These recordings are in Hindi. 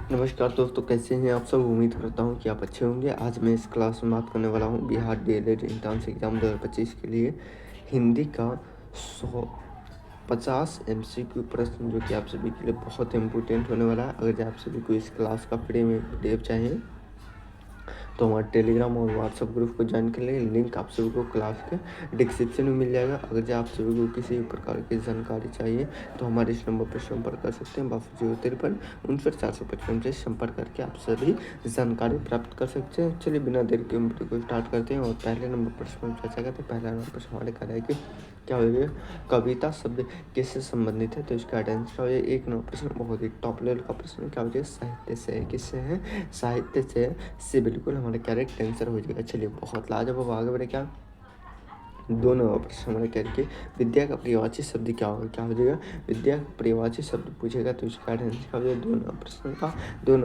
नमस्कार दोस्तों, कैसे हैं आप सब। उम्मीद करता हूँ कि आप अच्छे होंगे। आज मैं इस क्लास में बात करने वाला हूँ बिहार डीएलएड एंट्रेंस एग्जाम 2025 के लिए हिंदी का 150 MCQ प्रश्न, जो कि आप सभी के लिए बहुत इम्पोर्टेंट होने वाला है। अगर आप सभी को इस क्लास का फ्री में PDF चाहिए तो हमारे टेलीग्राम और व्हाट्सएप ग्रुप को ज्वाइन कर लें। लिंक आप सभी को क्लास के डिस्क्रिप्शन में मिल जाएगा। अगर जो आप सभी को किसी भी प्रकार की जानकारी चाहिए तो हमारे इस नंबर पर संपर्क कर सकते हैं। 5253 से संपर्क करके आप सभी जानकारी प्राप्त कर सकते हैं। चलिए बिना देर के वीडियो को स्टार्ट करते हैं और पहले नंबर पर हम चर्चा करते हैं। पहला नंबर पर हमारे कह रहा है कि क्या हो गया, कविता शब्द किससे संबंधित है, तो इसका आइडेंस क्या हो जाए। एक नंबर प्रश्न बहुत ही टॉप लेवल का प्रश्न, क्या हो जाए, साहित्य से है। किससे है, साहित्य से बिल्कुल हमारा करेक्ट आंसर हो जाएगा। चलिए बहुत लाजवाब, आगे बढ़े। क्या 2 नंबर प्रश्न हमारे कह के विद्या का पर्यायवाची शब्द क्या होगा, क्या हो जाएगा, विद्या का पर्यायवाची शब्द पूछेगा तो इसका राइट आंसर क्या हो जाएगा। 2 नंबर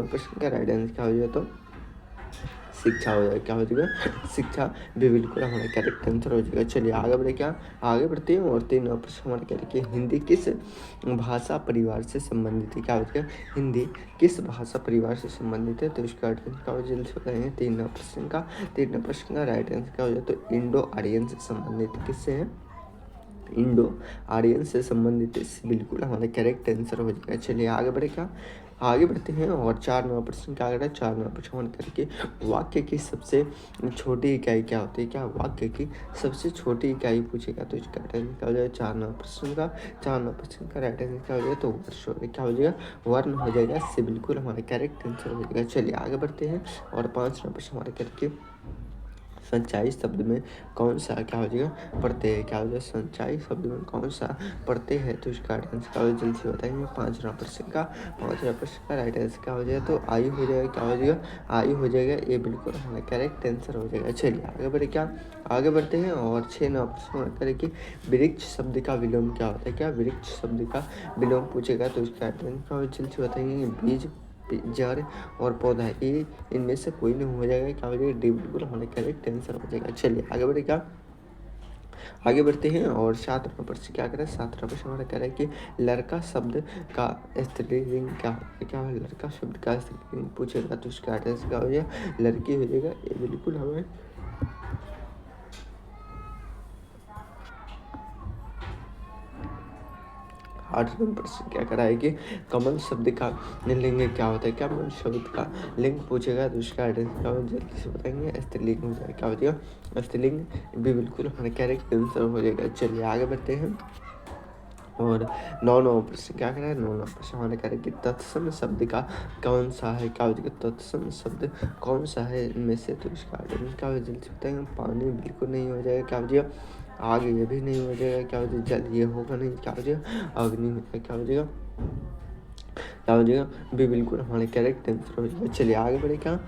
प्रश्न का राइट आंसर क्या हो जाएगा, तो शिक्षा हो जाएगा। क्या हो जाएगा, शिक्षा भी बिल्कुल हमारा करेक्ट आंसर हो जाएगा। चलिए आगे बढ़े। क्या आगे बढ़ते हैं और 3 नंबर प्रश्न हमारे कह हिंदी किस भाषा परिवार से संबंधित है। क्या हो जाएगा, हिंदी किस भाषा परिवार से संबंधित है, तो इसका राइट आंसर क्या हो जाएगा, जल्दी बताएंगे। 3 नंबर प्रश्न का राइट आंसर क्या हो जाए, तो इंडो आर्यन से संबंधित किससे है, इंडो आर्यन से संबंधित बिल्कुल हमारा करेक्ट आंसर हो जाएगा। चलिए आगे बढ़े। क्या आगे बढ़ते हैं और 4 नंबर प्रश्न क्या कर रहा है, 4 नंबर प्रश्न करके वाक्य की सबसे छोटी इकाई क्या होती है। क्या वाक्य की सबसे छोटी इकाई पूछेगा तो इसका राइट आंसर क्या हो जाएगा। 4 नंबर प्रश्न का राइट आंसर क्या हो जाएगा, तो वर्ष क्या हो जाएगा, वर्ण हो जाएगा। इससे बिल्कुल हमारा करेक्ट आंसर हो जाएगा। चलिए आगे बढ़ते हैं और 5 नंबर प्रश्न हमारे करके संचाई शब्द में कौन सा क्या हो जाएगा, प्रत्यय है। क्या हो जाएगा, संचाई शब्द में कौन सा प्रत्यय है, तो इसका राइट आंसर क्या हो जाएगा, जल्दी से बताएंगे। 5 नंबर प्रश्न का राइट आंसर क्या हो जाएगा, तो आई हो जाएगा। क्या हो जाएगा, आई हो जाएगा। ये बिल्कुल हमारा करेक्ट आंसर हो जाएगा। चलिए आगे बढ़े। क्या आगे बढ़ते हैं और 6 नंबर प्रश्न करें कि वृक्ष शब्द का विलोम क्या होता है। क्या वृक्ष शब्द का विलोम पूछेगा तो इसका राइट आंसर क्या हो जाएगा, जल्दी से बताएंगे। बीज, जड़ और पौधा, ये इनमें से कोई नहीं हो जाएगा। क्या हो जाएगा, डी बिल्कुल हमारे करेक्ट आंसर हो जाएगा। चलिए आगे बढ़े। क्या आगे बढ़ते हैं और 7 नंबर प्रश्न क्या करें, 7 नंबर प्रश्न हमारा कह रहा है कि लड़का शब्द का स्त्रीलिंग क्या है। क्या है, लड़का शब्द का स्त्रीलिंग पूछेगा तो इसका आंसर क्या हो जाएगा, लड़की हो जाएगा। ये बिल्कुल हमें 8 नंबर प्रश्न क्या करा है कि कमल शब्द का लिंग क्या होता है। क्या कमल शब्द का लिंग पूछेगा तो उसका आंसर क्या होगा, जल्दी से बताएंगे। स्त्रीलिंग हो जाएगा। क्या हो जाएगा, स्त्रीलिंग भी बिल्कुल हमारा करेक्ट आंसर हो जाएगा। चलिए आगे बढ़ते हैं और 9 नंबर प्रश्न क्या करा है, 9 नंबर प्रश्न हमारे कह रहे हैं कि तत्सम शब्द का कौन सा है। क्या हो जाएगा, तत्सम शब्द कौन सा है इनमें से, तो इसका आंसर क्या हो, जल्दी से बताएंगे। पानी बिल्कुल नहीं हो जाएगा। क्या हो जाएगा, आग ये भी नहीं हो जाएगा। क्या हो जाएगा, जल ये होगा नहीं। क्या हो जाएगा, अग्नि हो जाएगा। क्या हो जाएगा, क्या हो जाएगा, भी बिल्कुल हमारे करेक्ट आंसर हो जाएगा। चलिए आगे बढ़े। क्या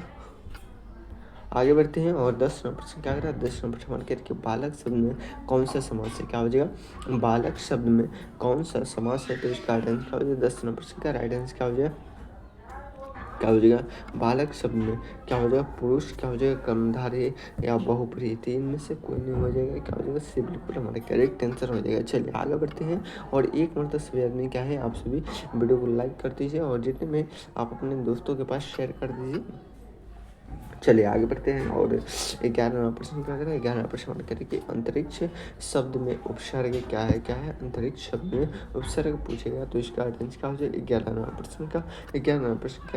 आगे बढ़ते हैं और 10 नंबर प्रश्न क्या कर रहा है, 10 नंबर प्रश्न हमारे कह बालक शब्द में कौन सा समास है। क्या हो जाएगा, बालक शब्द में कौन सा समास है, तो इसका राइट आंसर क्या हो जाएगा। 10 नंबर प्रश्न का राइट आंसर क्या हो जाएगा, क्या हो जाएगा, बालक शब्द में क्या हो जाएगा, पुरुष क्या हो जाएगा, कर्मधारय या बहुप्रिय, तीन में से कोई नहीं हो जाएगा। क्या हो जाएगा, से बिल्कुल हमारा करेक्ट आंसर हो जाएगा। चलिए आगे बढ़ते हैं और एक मतलब सभी आदमी क्या है, आप सभी वीडियो को लाइक कर दीजिए और जितने में आप अपने दोस्तों के पास शेयर कर दीजिए। चलिए आगे बढ़ते हैं और 11वां प्रश्न क्या करें, 11वां प्रश्न हमारे करें कि अंतरिक्ष शब्द में उपसर्ग क्या है। क्या है, अंतरिक्ष शब्द में उपसर्ग पूछेगा तो इसका राइट आंसर क्या हो जाएगा। 11वां प्रश्न का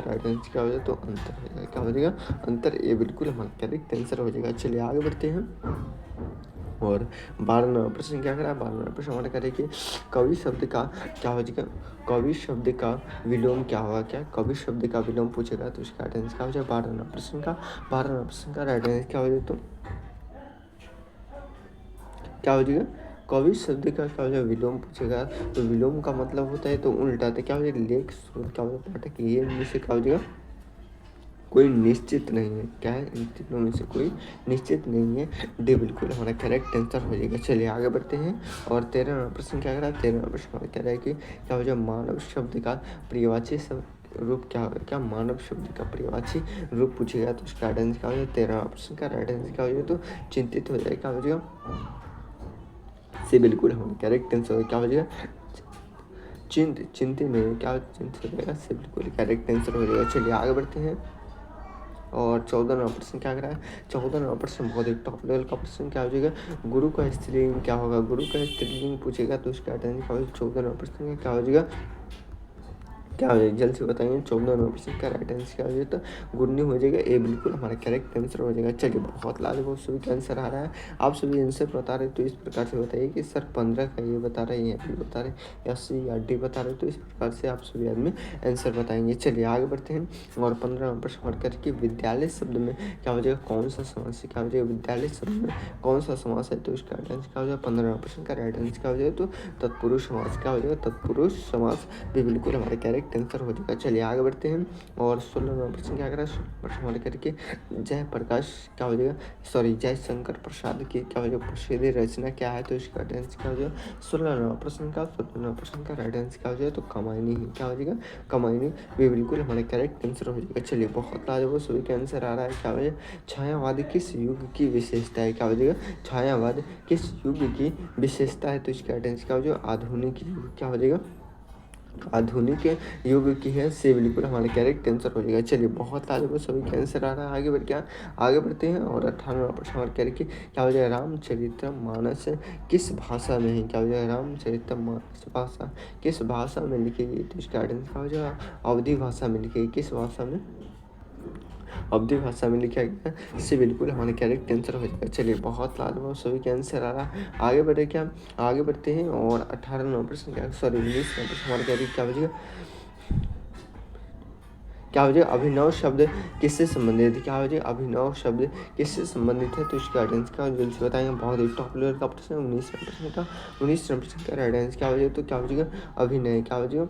राइट आंसर क्या हो जाएगा, तो अंतर हो जाएगा। क्या हो जाएगा, अंतर। ये बिल्कुल हमारा करेक्ट आंसर हो जाएगा। चलिए आगे बढ़ते हैं और 12वां प्रश्न क्या करा, 12वां प्रश्न हमारा करें कि कवि शब्द का क्या हो जाएगा, कवि शब्द का विलोम क्या होगा। क्या कवि शब्द का विलोम पूछेगा तो इसका राइट आंसर क्या हो जाएगा, 12वां प्रश्न का राइट आंसर क्या हो जाएगा, तो क्या हो जाएगा, कवि शब्द का क्या हो जाएगा, विलोम पूछेगा तो विलोम का मतलब होता है तो उल्टा, तो क्या हो जाएगा, लेख स्रोत क्या हो जाएगा, पाठक, ये इनमें से क्या हो जाएगा, कोई निश्चित नहीं है। क्या है, इन तीनों में से कोई निश्चित नहीं है। डी बिल्कुल हमारा करेक्ट आंसर हो जाएगा। चलिए आगे बढ़ते हैं और 13वां प्रश्न क्या कह रहा है, 13वां प्रश्न हमारा कह रहा है कि क्या हो जाएगा, मानव शब्द का पर्यायवाची रूप क्या होगा। क्या मानव शब्द का पर्यायवाची रूप पूछेगा तो उसका राइट आंसर क्या हो जाएगा, 13वां प्रश्न का राइट आंसर क्या हो जाएगा, तो चिंतित हो जाएगा। क्या हो जाएगा, से बिल्कुल हमारा करेक्ट आंसर क्या हो जाएगा, चिंतित नहीं, क्या चिंतित हो जाएगा, से बिल्कुल करेक्ट आंसर हो जाएगा। चलिए आगे बढ़ते हैं। और 14वां प्रश्न क्या कह रहा है, 14वां प्रश्न बहुत ही टॉप लेवल का प्रश्न क्या हो जाएगा, गुरु का स्त्रीलिंग क्या होगा, गुरु का स्त्रीलिंग पूछेगा तो उसका आंसर क्या होगा। 14वां प्रश्न का क्या हो जाएगा, क्या हो जाएगा जल्द से बताएंगे। 14वां प्रश्न का राइट आंसर क्या हो जाएगा, तो गुरनी हो जाएगा, ये बिल्कुल हमारा करेक्ट आंसर हो जाएगा। चलिए बहुत लाजवाब सभी का आंसर आ रहा है। आप सभी आंसर बता रहे तो इस प्रकार से बताइए कि सर 15 का ये बता रहे हैं, बी बता रहे या सी या डी बता रहे, तो इस प्रकार से आप सभी आदमी आंसर बताएंगे। चलिए आगे बढ़ते हैं। और 15वां प्रश्न और करके विद्यालय शब्द में क्या हो जाएगा, कौन सा समास है, क्या हो जाएगा, विद्यालय शब्द में कौन सा समास है, तो इसका राइट आंसर क्या हो जाएगा। 15वां प्रश्न का राइट आंसर क्या हो जाएगा, तो तत्पुरुष समास क्या हो जाएगा, तत्पुरुष समास भी बिल्कुल हमारे करेक्ट आंसर हो जाएगा। चलिए आगे बढ़ते हैं। और 16वां प्रश्न क्या कर रहा है, 16वां प्रश्न हमारे करके जयप्रकाश क्या हो जाएगा, सॉरी जयशंकर प्रसाद की क्या हो जाएगा प्रसिद्ध रचना क्या है, तो इसका राइट आंसर क्या हो जाएगा। 16वां प्रश्न का राइट आंसर क्या हो जाएगा, तो कमायनी ही क्या हो जाएगा, कमायनी भी बिल्कुल हमारे करेक्ट आंसर हो जाएगा। चलिए बहुत लाजवाब सभी का आंसर आ रहा है। क्या हो जाएगा, छायावाद किस युग की विशेषता है, क्या हो जाएगा, छायावाद किस युग की विशेषता है, तो इसका राइट आंसर क्या हो जाएगा, आधुनिक युग क्या हो जाएगा, आधुनिक युग की है, से बिल्कुल हमारा करेक्ट आंसर हो जाएगा। चलिए बहुत लाजवाब सभी का आंसर आ रहा है। आगे बढ़ते हैं। और 18वां प्रश्न हमारे करके क्या हो जाएगा, रामचरितमानस किस भाषा में है, क्या हो जाएगा, रामचरितमानस भाषा किस भाषा में लिखी गई, तो इसका आंसर क्या हो जाएगा, अवधी भाषा में लिखी गई, किस भाषा में, अवधी भाषा में लिखा गया, इससे बिल्कुल हमारे करेक्ट आंसर हो जाएगा। चलिए बहुत लाजवाब सभी के आंसर आ रहा है। आगे बढ़ते हैं। और 18वां प्रश्न क्या, सॉरी 19वां प्रश्न हमारे क्या हो जाएगा, क्या हो जाएगा, अभिनव शब्द किससे संबंधित है, क्या हो जाएगा, अभिनव शब्द किससे संबंधित है, तो इसका राइट आंसर क्या जल्द से बताएंगे। बहुत ही टॉप लेवल का प्रश्न है। 19वां प्रश्न का राइट आंसर क्या हो जाएगा, तो क्या हो जाएगा, अभिनय क्या हो जाएगा,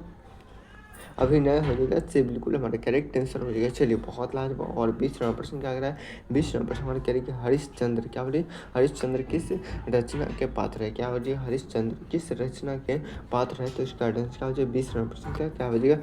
अभिनय हो जाएगा, से बिल्कुल हमारा करेक्ट आंसर हो जाएगा। चलिए बहुत लाजवाब। और 20वां प्रश्न क्या कर रहा है, 20वां प्रश्न हमारे कह रहे हैं हरिश्चंद्र क्या हो रही है, हरिश्चंद्र किस रचना के पात्र है, क्या हो जाएगा, हरिश्चंद्र किस रचना के पात्र है, तो इसका आंसर क्या हो जाएगा। 20वां प्रश्न क्या हो जाएगा,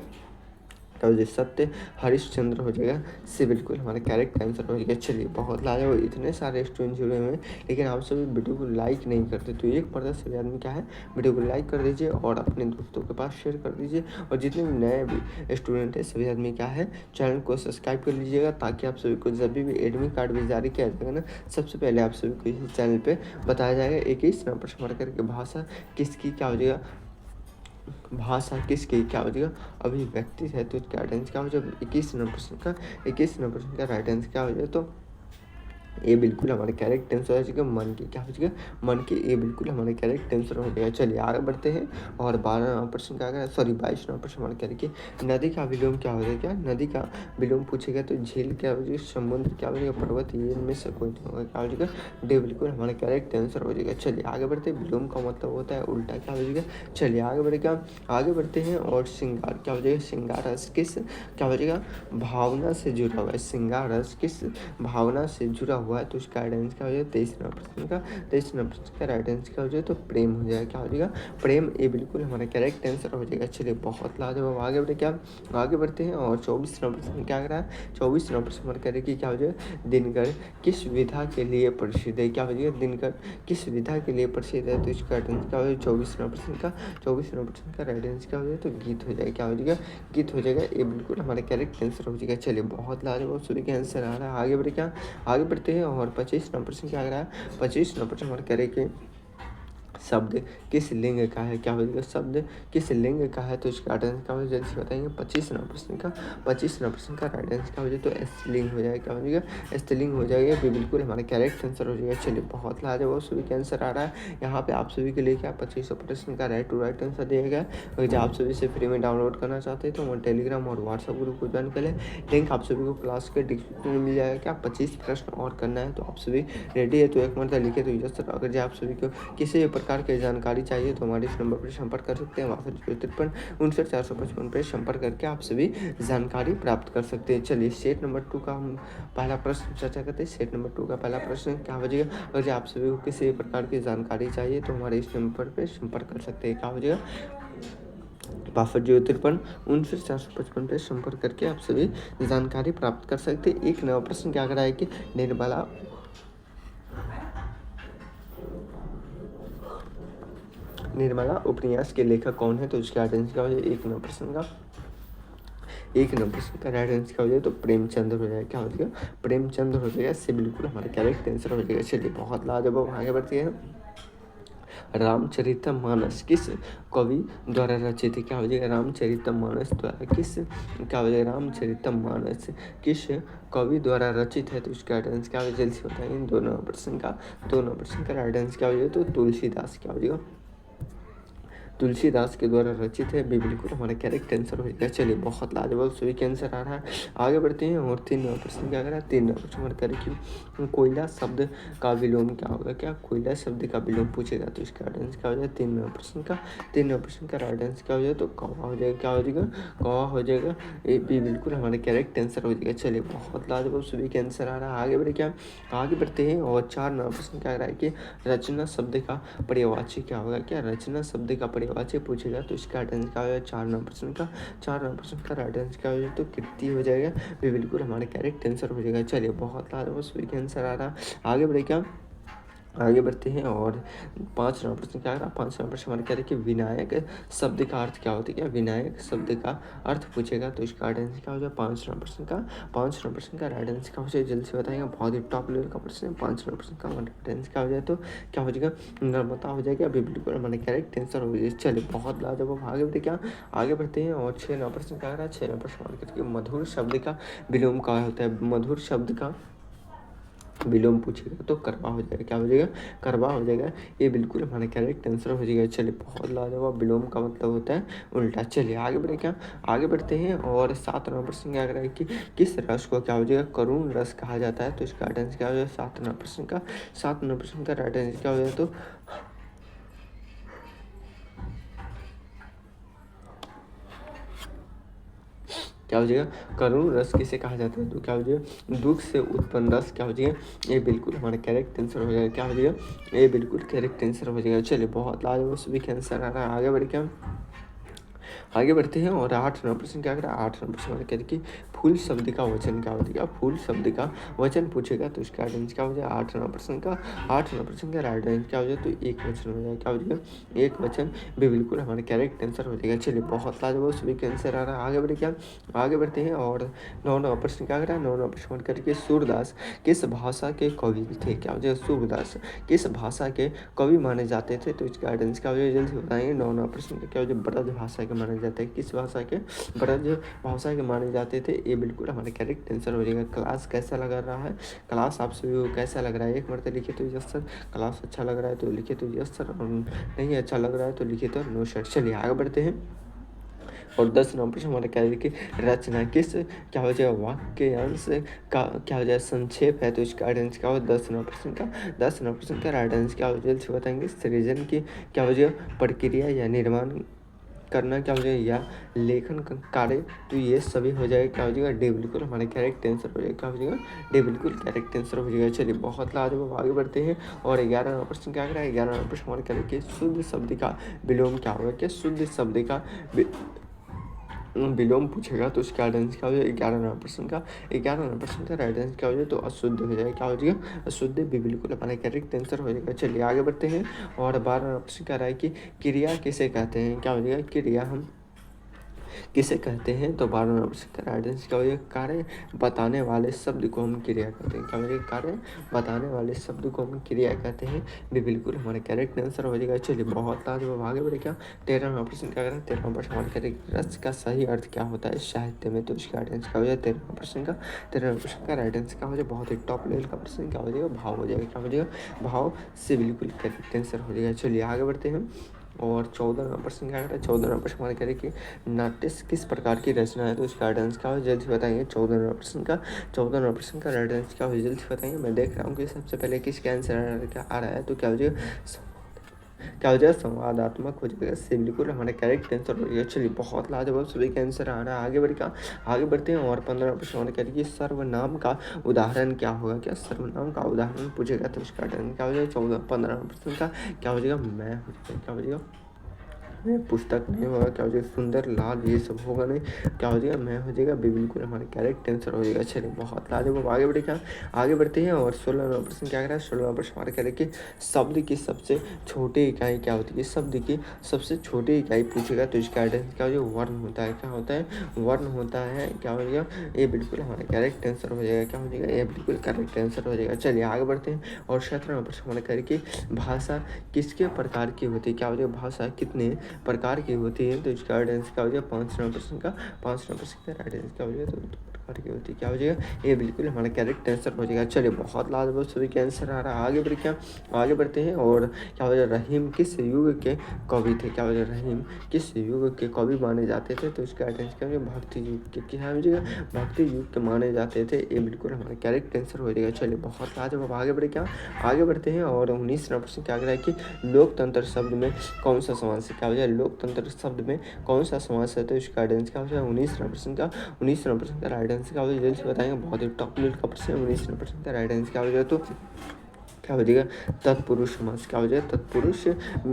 सत्य हरिश्चंद्र हो जाएगा, से बिल्कुल हमारा करेक्ट आंसर हो जाएगा। चलिए बहुत लाजवाब, इतने सारे स्टूडेंट जुड़े हुए हैं, लेकिन आप सभी वीडियो को लाइक नहीं करते, तो एक पर्दा सभी आदमी क्या है, वीडियो को लाइक कर दीजिए और अपने दोस्तों के पास शेयर कर दीजिए। और जितने भी नए स्टूडेंट हैं सभी आदमी क्या है, चैनल को सब्सक्राइब कर लीजिएगा, ताकि आप सभी को जब भी एडमिट कार्ड भी जारी किया जाएगा ना, सबसे पहले आप सभी को इस चैनल पर बताया जाएगा। 21वां प्रश्न हमारा करके भाषा किसकी क्या हो जाएगा, भाषा किसकी क्या हो जाएगा, अभिव्यक्ति है, तो इसका राइट आंसर क्या हो जाएगा। 21वां प्रश्न का राइट आंसर क्या हो जाएगा, तो ये बिल्कुल हमारे करेक्ट आंसर हो जाएगा, मन की क्या हो जाएगा, मन की, ये बिल्कुल हमारे करेक्ट आंसर हो जाएगा। चलिए आगे बढ़ते हैं। और 12वां प्रश्न क्या है, सॉरी 22वां प्रश्न हमारे करके नदी का विलोम क्या हो जाएगा, नदी का विलोम पूछेगा तो झील क्या हो जाएगा, समुद्र क्या हो जाएगा, पर्वत, ये इनमें से कोई नहीं होगा, क्या हो जाएगा, डे बिल्कुल हमारा करेक्ट आंसर हो जाएगा। चलिए आगे बढ़ते हैं। विलोम का मतलब होता है उल्टा, क्या हो जाएगा। चलिए आगे बढ़ते हैं। और श्रृंगार क्या हो जाएगा, श्रृंगार रस किस क्या हो जाएगा, भावना से जुड़ा हुआ है, श्रृंगार रस किस भावना से जुड़ा हुआ है, तो इसका राइट आंसर क्या हो जाएगा। 23वां प्रश्न का राइट आंसर क्या हो जाएगा, तो प्रेम हो जाएगा, क्या हो जाएगा, प्रेम, ये बिल्कुल हमारा करेक्ट आंसर हो जाएगा। चलिए बहुत लाजवाब, आगे बढ़ते हैं। और 24वां प्रश्न क्या कर रहा है, 24वां प्रश्न हमारे कह रहे कि क्या हो जाएगा, दिनकर किस विधा के लिए प्रसिद्ध है, क्या हो जाएगा, दिनकर किस विधा के लिए प्रसिद्ध है, तो इसका राइट आंसर क्या हो जाएगा। 24वां प्रश्न का राइट आंसर क्या हो जाएगा, तो गीत हो जाएगा, क्या हो जाएगा, गीत हो जाएगा, ये बिल्कुल हमारा करेक्ट आंसर हो जाएगा। चलिए बहुत लाजवाब सभी के आंसर आ रहा है। आगे बढ़ते हैं। और 25वां प्रश्न क्या आ रहा है, 25वां प्रश्न हमारे कह रहे कि शब्द किस लिंग का है, क्या हो जाएगा, शब्द किस लिंग का है, तो इसका राइट आंसर क्या हो जाएगा, जल्दी से बताएंगे। 25वां प्रश्न का राइट आंसर क्या हो जाएगा, तो स्त्रीलिंग हो जाएगा, क्या हो जाएगा, स्त्रीलिंग हो जाएगा, ये बिल्कुल हमारा करेक्ट आंसर हो जाएगा। चलिए बहुत लाजवाब सभी का आंसर आ रहा है। यहाँ पे आप सभी के लिए क्या 25वां प्रश्न का राइट टू राइट आंसर दिया गया है। अगर आप सभी से फ्री में डाउनलोड करना चाहते हैं तो हमारे टेलीग्राम और व्हाट्सएप ग्रुप को ज्वाइन कर लें, लिंक आप सभी को क्लास के डिस्क्रिप्शन में मिल जाएगा। क्या 25 प्रश्न और करना है, तो आप सभी रेडी है तो एक मतलब लिखे तो यूजर। अगर आप सभी को किसी भी प्रकार की जानकारी चाहिए तो हमारे इस नंबर पर संपर्क कर सकते हैं, 6253 पर संपर्क करके आप सभी जानकारी प्राप्त कर सकते हैं। चलिए सेट नंबर 2 का हम पहला प्रश्न चर्चा करते हैं। सेट नंबर 2 का पहला प्रश्न क्या हो जाएगा, अगर आप सभी को किसी भी प्रकार की जानकारी चाहिए तो हमारे इस नंबर पर संपर्क कर सकते हैं। क्या हो जाएगा, 6253 59 पर संपर्क करके आप सभी जानकारी प्राप्त कर सकते हैं। एक नया प्रश्न क्या कर रहा है कि निर्मला उपन्यास के लेखक कौन है? तो इसका राइट आंसर क्या हो जाएगा? 1 नंबर का राइट आंसर क्या हो जाएगा? तो प्रेमचंद्र हो जाएगा। क्या हो जाएगा? प्रेमचंद्र हो जाएगा। इससे बिल्कुल हमारा करेक्ट आंसर हो जाएगा। चलिए बहुत लाजवाब, आगे बढ़ते हैं। रामचरितमानस किस कवि द्वारा रचित है? क्या हो जाएगा? रामचरितमानस द्वारा किस क्या हो जाएगा? रामचरितमानस किस कवि द्वारा रचित है? तो इसका राइट आंसर क्या हो जाएगा? जल्दी से बताएंगे। 2 नंबर का राइट आंसर क्या हो जाएगा? तो तुलसीदास। क्या हो जाएगा? तुलसीदास के द्वारा रचित है। बिल्कुल हमारा करेक्ट आंसर हो जाएगा। चलिए बहुत लाजवाब सभी के आंसर आ रहा है। आगे बढ़ते हैं और 3 नंबर क्या करा? 3 नंबर हमारा करेक्ट कोयला शब्द का विलोम क्या होगा? क्या कोयला शब्द का विलोम पूछेगा? तो इसका राइट आंसर क्या हो जाएगा? 3 नंबर का राइट आंसर क्या हो जाएगा? तो कौवा हो जाएगा। क्या हो जाएगा? कौवा हो जाएगा। ये भी बिल्कुल हमारा करेक्ट आंसर हो जाएगा। चलिए बहुत लाजवाब सभी के आंसर आ रहा है। आगे बढ़े क्या? आगे बढ़ते हैं और 4 नंबर क्या रहा है कि रचना शब्द का पर्यायवाची क्या होगा? क्या रचना शब्द का पर्यायवाची पूछेगा? तो इसका राइट आंसर क्या हो जाएगा? 4 नंबर का राइट आंसर क्या हो जाएगा? तो कृति हो जाएगा। भी बिल्कुल हमारे करेक्ट आंसर हो जाएगा। चलिए बहुत लाजवाब सभी के आंसर आ रहा। आगे बढ़े क्या? आगे बढ़ते हैं और 5 नंबर क्या आ रहा? 5 नंबर हमारे क्या देखिए, विनायक शब्द का अर्थ क्या होता है? क्या विनायक शब्द का अर्थ पूछेगा? तो इसका राइट आंसर क्या हो जाएगा? 5 नंबर का राइट आंसर क्या हो जाएगा? जल्दी से बताएंगे। बहुत ही टॉप लेवल का प्रश्न है। 5 नंबर का राइट आंसर क्या हो जाए? तो क्या हो जाएगा? नर्मदा हो जाएगा। अभी बिल्कुल हमारे करेक्ट आंसर हो जाएगा। चलिए बहुत लाजवाब, आगे बढ़ते क्या? आगे बढ़ते हैं और 6 नंबर क्या आ रहा है? 6 नंबर सवाल करके मधुर शब्द का विलोम क्या होता है? मधुर शब्द का विलोम पूछेगा तो करवा हो जाएगा। क्या हो जाएगा? करवा हो जाएगा। ये बिल्कुल हमारा करेक्ट आंसर हो जाएगा। चलिए बहुत लाजवाब, विलोम का मतलब होता है उल्टा। चलिए आगे बढ़े क्या? आगे बढ़ते हैं और 7 नंबर क्या कर रहा है कि किस रस को क्या हो जाएगा? करुण रस कहा जाता है। तो इसका राइट आंसर क्या हो जाएगा? 7 नंबर का राइट आंसर क्या हो जाएगा? तो क्या हो जाएगा? करुण रस किसे कहा जाता है? तो क्या हो जाएगा? दुख से उत्पन्न रस क्या हो जाएगा? ये बिल्कुल हमारा करेक्ट आंसर हो जाएगा। क्या हो जाएगा? ये बिल्कुल करेक्ट आंसर हो जाएगा। चलिए बहुत लाजवाब सभी के आंसर आ रहा है। आगे बढ़ क्या? आगे बढ़ते हैं और 8 नंबर क्या करें? 8 नंबर हमारे कह कि फूल शब्द का वचन क्या होता है? फूल शब्द का वचन पूछेगा तो इसका राइट आंसर क्या हो जाएगा? 8 नंबर का राइट आंसर क्या हो जाएगा? तो एक वचन हो जाएगा। क्या हो जाएगा? एक वचन भी बिल्कुल हमारे करेक्ट आंसर हो जाएगा। चलिए बहुत लाजवाब सभी के आंसर आ रहा है। आगे बढ़े क्या? आगे बढ़ते हैं और 9 नंबर क्या करा? 9 नंबर करके सूरदास किस भाषा के कवि थे? क्या हो जाएगा? सूरदास किस भाषा के कवि माने जाते थे? तो इसका राइट आंसर क्या हो जाएगा? जल्दी बताएंगे। 9 नंबर क्या हो जाएगा? ब्रज भाषा के माने जाते हैं। किस भाषा के? ब्रज भाषा के माने जाते थे। ये बिल्कुल हमारे करेक्ट आंसर हो जाएगा। क्लास कैसा लग रहा है? क्लास आप सभी को कैसा लग रहा है? एक मरते लिखे तो यस सर। क्लास अच्छा लग रहा है तो लिखे तो यस सर, और नहीं अच्छा लग रहा है तो लिखे तो नो सर। चलिए आगे बढ़ते हैं और 10 नंबर हमारे क्या है कि रचना किस क्या हो जाएगा? वाक्यांश का क्या हो जाएगा? संक्षेप है। तो इसका राइट आंसर क्या हो? 10 नंबर का राइट आंसर क्या हो? जल्द से बताएंगे। सृजन की क्या हो जाएगा? प्रक्रिया या निर्माण करना क्या हो जाएगा? या लेखन कार्य। तो ये सभी हो जाएगा। क्या हो जाएगा? डी बिल्कुल हमारे करेक्ट आंसर हो जाएगा। क्या हो जाएगा? डी बिल्कुल करेक्ट आंसर हो जाएगा। चलिए बहुत लाजवाब, आगे बढ़ते हैं और 11 नंबर क्या करा है? 11 नंबर हमारे करेक्ट शुद्ध शब्द का विलोम क्या होगा? क्या शुद्ध शब्द का विलोम पूछेगा तो उसका राइट आंसर क्या हो जाएगा? 11 नंबर का राइट आंसर क्या हो जाएगा? तो अशुद्ध हो जाएगा। क्या हो जाएगा? अशुद्ध भी बिल्कुल हमारा करेक्ट आंसर हो जाएगा। चलिए आगे बढ़ते हैं और 12 नंबर क्या रहा है कि क्रिया किसे कहते हैं? क्या हो जाएगा? क्रिया हम किसे कहते हैं? तो 12 नंबर का राइट आंसर क्या हो जाएगा? कार्य बताने वाले शब्द को हम क्रिया कहते हैं। क्या हो जाएगा? कार्य बताने वाले शब्द को हम क्रिया कहते हैं। भी बिल्कुल हमारे करेक्ट आंसर हो जाएगा। चलिए बहुत लाजवाब, आगे बढ़े क्या? 13 नंबर क्या करें? 13 नंबर हमारे करेक्ट रस का सही अर्थ क्या होता है साहित्य में? तो इसका राइट आंसर क्या हो जाएगा? 13 नंबर का राइट आंसर क्या हो जाएगा? बहुत ही टॉप लेवल का प्रश्न क्या हो जाएगा? भाव हो जाएगा। क्या हो जाएगा? भाव से बिल्कुल करेक्ट आंसर हो जाएगा। चलिए आगे बढ़ते हैं और 14 नंबर क्या है? 14 नंबर हमारे कह रहे कि नाट्य किस प्रकार की रचना है? तो इसका राइट आंसर क्या हो? जल्दी से बताएंगे। 14 नंबर का राइट आंसर क्या हो? जल्दी से बताएंगे। मैं देख रहा हूँ कि सबसे पहले किसके आंसर क्या आ रहा है? तो क्या हो जाएगा? क्या हो जाएगा? संवादात्मक हो जाएगा। इससे बिल्कुल हमारे करेक्ट आंसर हो जाएगा। चलिए बहुत लाजवाब सभी का आंसर आ रहा है। आगे बढ़ का आगे बढ़ते हैं और 15 नंबर हमारे कह रही कि सर्वनाम का उदाहरण क्या होगा? क्या सर्वनाम का उदाहरण पूछेगा? तो इसका क्या हो जाएगा? 15 नंबर का क्या हो जाएगा? मैं हो जाएगा। क्या हो जाएगा? में पुस्तक नहीं होगा, क्या हो जाएगा सुंदर लाल ये सब होगा नहीं, क्या हो जाएगा मैं हो जाएगा बिल्कुल हमारा करेक्ट आंसर हो जाएगा। चलिए बहुत लाजवाब, आगे बढ़े क्या, आगे बढ़ते हैं। और 16वां प्रश्न क्या कह रहा है, 16वां प्रश्न हमारा कह रहा है कि शब्द की सबसे छोटी इकाई क्या होती है, शब्द की सबसे छोटी इकाई पूछेगा तो इसका आइडेंटिटी क्या हो जाएगा, वर्ण होता है, क्या होता है वर्ण होता है, क्या हो जाएगा ये बिल्कुल हमारा करेक्ट आंसर हो जाएगा, क्या हो जाएगा ये बिल्कुल करेक्ट आंसर हो जाएगा। चलिए आगे बढ़ते हैं। और 17वां प्रश्न हमारा कह रहा है कि भाषा किसके प्रकार की होती है, क्या हो जाएगा भाषा कितने प्रकार की होती है, तो इसका राइट आंसर क्या हो जाएगा 5वां प्रश्न का 5वां प्रश्न का राइट आंसर क्या हो जाएगा, तो प्रकार की होती है, क्या हो जाएगा ये बिल्कुल हमारा करेक्ट आंसर हो जाएगा। चलिए बहुत लाजवाब सभी के आंसर आ रहा है, आगे बढ़ क्या आगे बढ़ते हैं। और क्या हो जाएगा रहीम किस युग के कवि थे, क्या हो जाएगा रहीम किस युग के कवि माने जाते थे, तो इसका राइट आंसर क्या हो जाएगा भक्ति युग के, क्या हो जाएगा भक्ति युग के माने जाते थे, ये बिल्कुल हमारा करेक्ट आंसर हो जाएगा। चलिए बहुत लाजवाब, आगे बढ़े क्या आगे बढ़ते हैं। और 19वां प्रश्न क्या कह रहा है कि लोकतंत्र शब्द में कौन सा समास है, क्या हो जाएगा लोकतंत्र शब्द में कौन सा समास है, तो इसका राइट आंसर क्या हो जाएगा 19वां प्रश्न का 19वां प्रश्न का राइट आंसर क्या हो जाएगा जल्दी से बताएंगे, बहुत ही टॉप लेवल का प्रश्न है। 19वां प्रश्न का राइट आंसर क्या हो जाएगा, तो क्या हो जाएगा तत्पुरुष समास, क्या हो जाएगा तत्पुरुष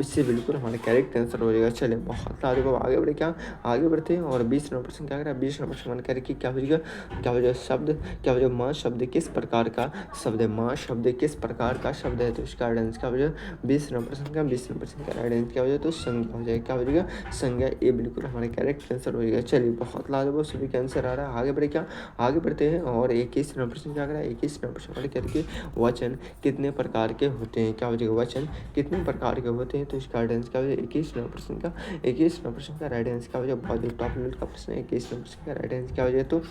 से बिल्कुल हमारा करेक्ट आंसर हो जाएगा। चलिए बहुत लाजवाब, आगे बढ़े क्या आगे बढ़ते हैं। और 20वां प्रश्न क्या कर रहा है 20वां प्रश्न हमारा कह रहा है कि क्या हो जाएगा शब्द, क्या हो जाएगा माँ शब्द किस प्रकार का शब्द है, माँ शब्द किस प्रकार का शब्द है, तो इसका आंसर क्या हो जाएगा 20वां प्रश्न का 20वां प्रश्न का राइट आंसर क्या हो जाएगा, तो संज्ञा हो जाएगा, क्या हो जाएगा संज्ञा, ये बिल्कुल हमारा करेक्ट आंसर हो जाएगा। चलिए बहुत लाजवाब सभी का आंसर आ रहा है, आगे बढ़े क्या आगे बढ़ते हैं। और 21वां प्रश्न क्या कर रहा है 21वां प्रश्न हमारे कह रहे हैं कि वचन कितने प्रकार के होते हैं, क्या हो जाएगा वचन कितने प्रकार के होते हैं, तो इसका राइट आंसर क्या हो जाएगा 21वां प्रश्न का 21वां प्रश्न का राइट आंसर क्या हो जाएगा, बहुत ही टॉप लेवल का प्रश्न है। 21वां प्रश्न का राइट आंसर क्या हो जाएगा, तो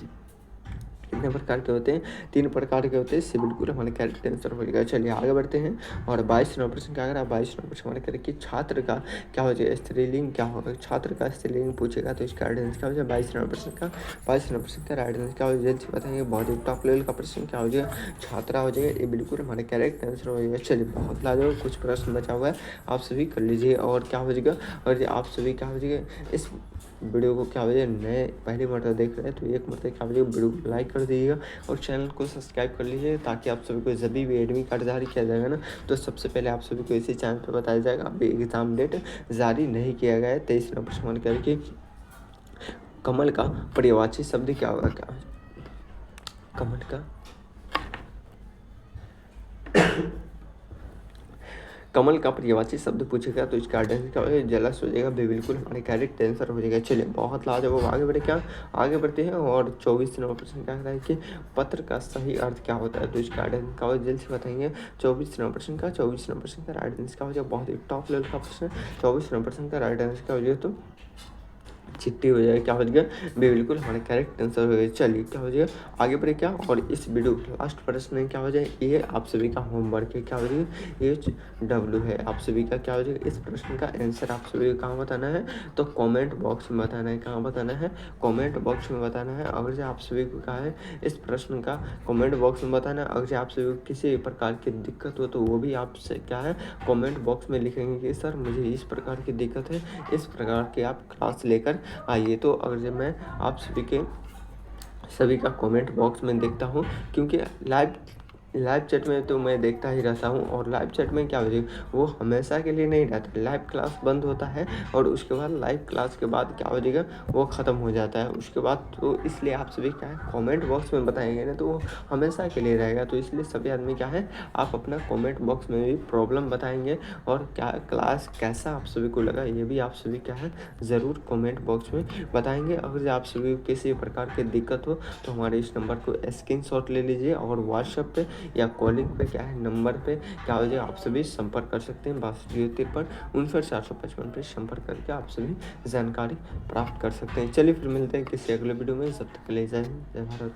कितने प्रकार के होते हैं 3 प्रकार के होते हैं, इससे बिल्कुल हमारे करेक्ट आंसर हो जाएगा। चलिए आगे बढ़ते हैं। और 22वां प्रश्न क्या करा 22वां प्रश्न हमारे करें कि छात्र का क्या हो जाएगा स्त्रीलिंग क्या होगा, छात्र का स्त्रीलिंग पूछेगा तो इसका राइट आंसर क्या हो जाएगा 22वां प्रश्न का 22वां प्रश्न का राइट आंसर क्या हो जाएगा जल्द से बताएंगे, बहुत ही टॉप लेवल का प्रश्न क्या हो जाएगा छात्रा हो जाएगा, ये बिल्कुल हमारे करेक्ट आंसर हो जाएगा। चलिए बहुत लाजवाब, कुछ प्रश्न बचा हुआ है आप सभी कर लीजिए। और क्या हो जाएगा और आप सभी क्या हो जाएगा इस वीडियो को क्या हो जाएगा नए पहली मरतबा देख रहे हैं तो एक मरतबा क्या हो जाएगा वीडियो को लाइक कर दीजिएगा और चैनल को सब्सक्राइब कर लीजिए, ताकि आप सभी को जब भी एडमिट कार्ड जारी किया जाएगा ना तो सबसे पहले आप सभी को इसी चैनल पर बताया जाएगा। अभी एग्ज़ाम डेट जारी नहीं किया गया है। 23वां प्रश्न मन करके कमल का पर्यायवाची शब्द क्या होगा, क्या कमल का कमल का पर्यायवाची शब्द पूछेगा तो इसका आंसर क्या हो जाएगा जलस हो जाएगा, बिल्कुल हमारे करेक्ट आंसर हो जाएगा। चलिए बहुत लाजवाब, आगे बढ़े क्या आगे बढ़ते हैं। और 24वां प्रश्न क्या कहता है कि पत्र का सही अर्थ क्या होता है, तो इसका आंसर क्या होगा जल्द से बताएंगे। 24वां प्रश्न का राइट आंसर क्या हो जाएगा, बहुत ही टॉप लेवल का प्रश्न 24वां प्रश्न का राइट आंसर क्या हो जाएगा, तो चिट्ठी हो जाएगा, क्या हो जाएगा बिल्कुल हमारा करेक्ट आंसर हो जाएगा। चलिए क्या हो जाएगा आगे बढ़े क्या। और इस वीडियो लास्ट प्रश्न है क्या हो जाएगा ये आप सभी का होमवर्क है, क्या हो जाएगा HW है आप सभी का, क्या हो जाएगा इस प्रश्न का आंसर आप सभी को कहाँ बताना है, तो कमेंट बॉक्स में बताना है, कहाँ बताना है कमेंट बॉक्स में बताना है। अगर जो आप सभी को कहा है इस प्रश्न का कमेंट बॉक्स में बताना है। अगर जो आप सभी को किसी प्रकार की दिक्कत हो तो वो भी आपसे क्या है कमेंट बॉक्स में लिखेंगे कि सर मुझे इस प्रकार की दिक्कत है, इस प्रकार की आप क्लास लेकर आइए। तो अगर जब मैं आप सभी का कमेंट बॉक्स में देखता हूँ, क्योंकि लाइव चैट में तो मैं देखता ही रहता हूँ, और लाइव चैट में क्या हो जाएगा वो हमेशा के लिए नहीं रहता, लाइव क्लास बंद होता है और उसके बाद लाइव क्लास के बाद क्या हो जाएगा वो ख़त्म हो जाता है उसके बाद। तो इसलिए आप सभी क्या है कमेंट बॉक्स में बताएंगे ना तो वो हमेशा के लिए रहेगा। तो इसलिए सभी आदमी क्या है आप अपना कमेंट बॉक्स में भी प्रॉब्लम बताएंगे और क्या क्लास कैसा आप सभी को लगा ये भी आप सभी क्या है ज़रूर कमेंट बॉक्स में बताएंगे। अगर आप सभी को किसी प्रकार की दिक्कत हो तो हमारे इस नंबर को स्क्रीनशॉट ले लीजिए और व्हाट्सएप पे या कॉलिंग पे क्या है नंबर पे क्या हो जाए आप सभी संपर्क कर सकते हैं 6253 पे संपर्क करके आप सभी जानकारी प्राप्त कर सकते हैं। चलिए फिर मिलते हैं किसी अगले वीडियो में, जब तक के लिए जय हिंद जय भारत।